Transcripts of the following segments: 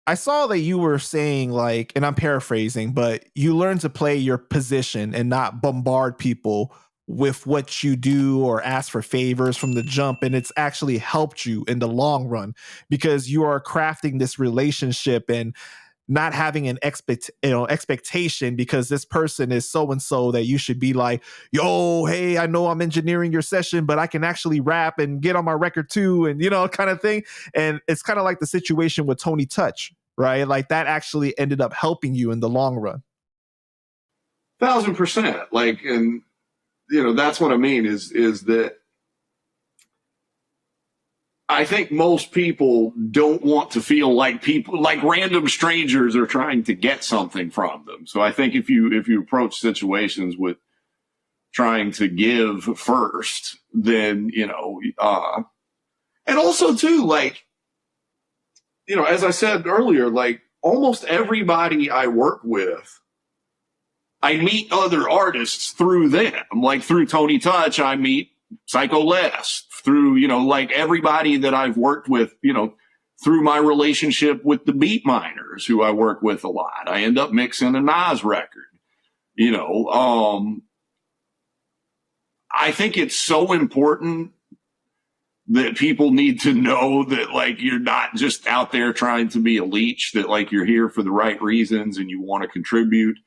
I saw that you were saying, like, and I'm paraphrasing, but you learn to play your position and not bombard people with what you do or ask for favors from the jump. And it's actually helped you in the long run because you are crafting this relationship and not having an expectation because this person is so and so that you should be like, yo, hey, I know I'm engineering your session, but I can actually rap and get on my record too, and kind of thing. And it's kind of like the situation with Tony Touch, right? Like that actually ended up helping you in the long run. 1,000%. Like, and that's what I mean is that I think most people don't want to feel like random strangers are trying to get something from them. So I think if you approach situations with trying to give first, then, and also too, like, as I said earlier, like almost everybody I work with, I meet other artists through them. Like through Tony Touch, I meet Psycho Les. Through, like everybody that I've worked with, through my relationship with the Beat Miners, who I work with a lot. I end up mixing a Nas record, I think it's so important that people need to know that, like, you're not just out there trying to be a leech, that, like, you're here for the right reasons and you want to contribute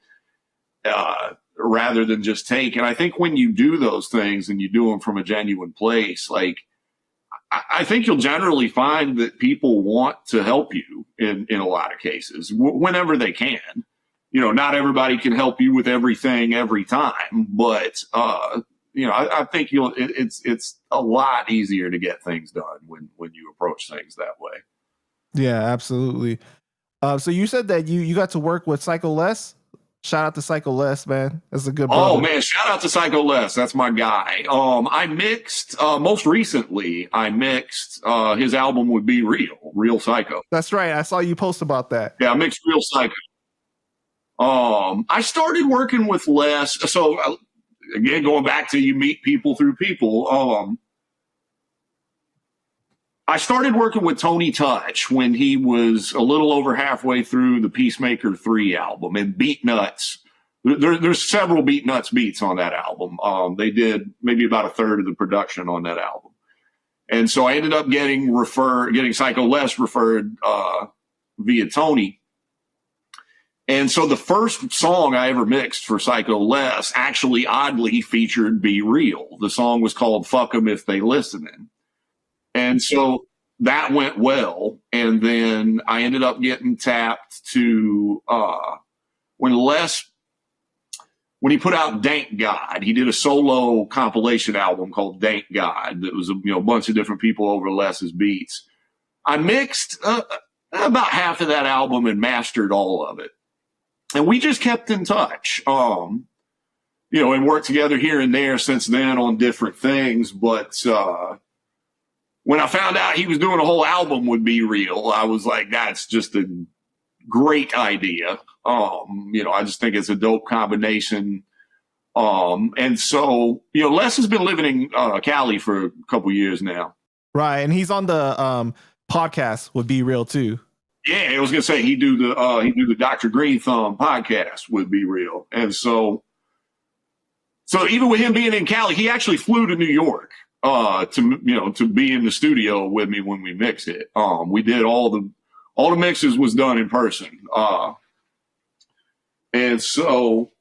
rather than just take. And I think when you do those things and you do them from a genuine place, like, I think you'll generally find that people want to help you in a lot of cases whenever they can. Not everybody can help you with everything every time, but I think it's a lot easier to get things done when you approach things that way. Yeah, absolutely. So you said that you got to work with Psycho Les. Shout out to Psycho Les, man. That's a good brother. Oh man, shout out to Psycho Les. That's my guy. I mixed most recently. I mixed his album with Be Real Psycho. That's right. I saw you post about that. Yeah, I mixed Real Psycho. I started working with Les. So again, going back to you meet people through people. I started working with Tony Touch when he was a little over halfway through the Peacemaker 3 album and Beatnuts. There's several Beatnuts beats on that album. They did maybe about a third of the production on that album. And so I ended up getting Psycho Les referred via Tony. And so the first song I ever mixed for Psycho Les actually oddly featured Be Real. The song was called Fuck 'Em If They Listenin'. And so that went well. And then I ended up getting tapped to when he put out Dank God, he did a solo compilation album called Dank God that was a bunch of different people over Les's beats. I mixed about half of that album and mastered all of it. And we just kept in touch, and worked together here and there since then on different things. But when I found out he was doing a whole album with Be Real, I was like, that's just a great idea. I just think it's a dope combination. And so, Les has been living in Cali for a couple years now. Right. And he's on the podcast with Be Real too. Yeah, I was gonna say he do the Dr. Green Thumb podcast with Be Real. And so even with him being in Cali, he actually flew to New York to be in the studio with me when we mixed it. We did all the mixes was done in person. And so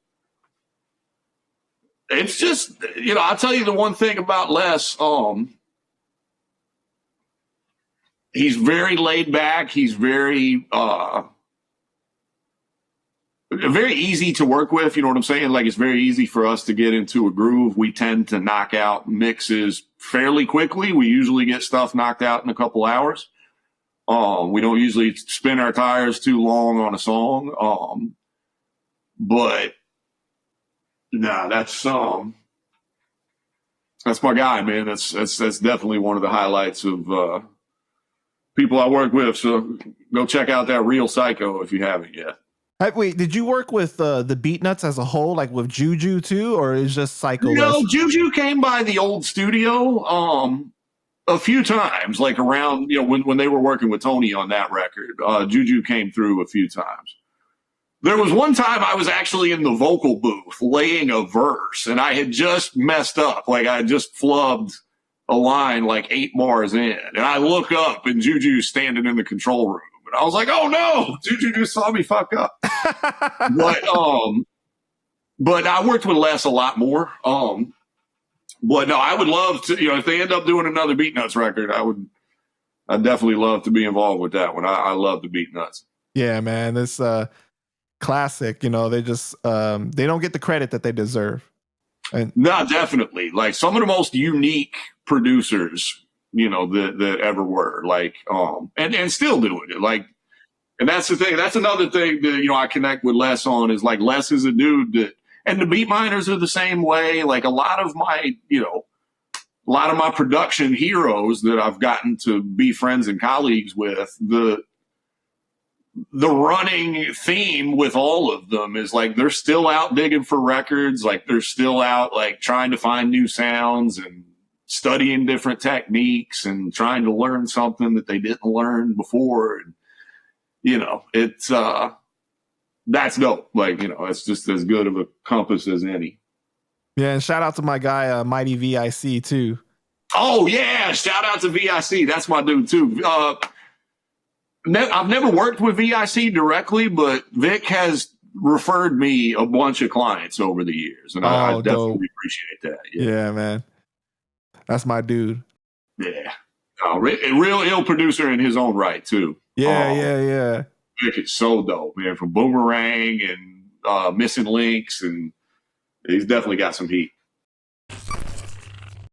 it's just, I'll tell you the one thing about Les, he's very laid back. He's very easy to work with. You know what I'm saying? Like, it's very easy for us to get into a groove. We tend to knock out mixes fairly quickly. We usually get stuff knocked out in a couple hours. We don't usually spin our tires too long on a song. But no, that's my guy, man. That's definitely one of the highlights of people I work with. So go check out that Real Psycho if you haven't yet. Wait, did you work with the Beatnuts as a whole, like with Juju too, or is just Psycho? No, Juju came by the old studio A few times, like around, when they were working with Tony on that record, Juju came through a few times. There was one time I was actually in the vocal booth laying a verse, and I had just messed up. Like, I had just flubbed a line like 8 bars in. And I look up, and Juju's standing in the control room. And I was like, oh, no, Juju just saw me fuck up. But I worked with Les a lot more. But no, I would love to, if they end up doing another Beatnuts record, I'd definitely love to be involved with that one. I love the Beatnuts. Yeah, man. It's classic. They just they don't get the credit that they deserve. No, definitely. Like, some of the most unique producers, that ever were. Like, and still doing it. Like, and that's the thing. That's another thing that, I connect with Les on, is like, Les is a dude that, and the Beat Miners are the same way. Like, a lot of my production heroes that I've gotten to be friends and colleagues with, the running theme with all of them is like, they're still out digging for records. Like, they're still out, like, trying to find new sounds and studying different techniques and trying to learn something that they didn't learn before. And, it's, that's dope. Like, it's just as good of a compass as any. Yeah. And shout out to my guy, Mighty VIC too. Oh yeah. Shout out to VIC. That's my dude too. I've never worked with VIC directly, but Vic has referred me a bunch of clients over the years, and I definitely appreciate that. Yeah, man. That's my dude. Yeah. Real ill producer in his own right, too. Yeah. Vic is so dope, man, from Boomerang and Missing Links, and he's definitely got some heat.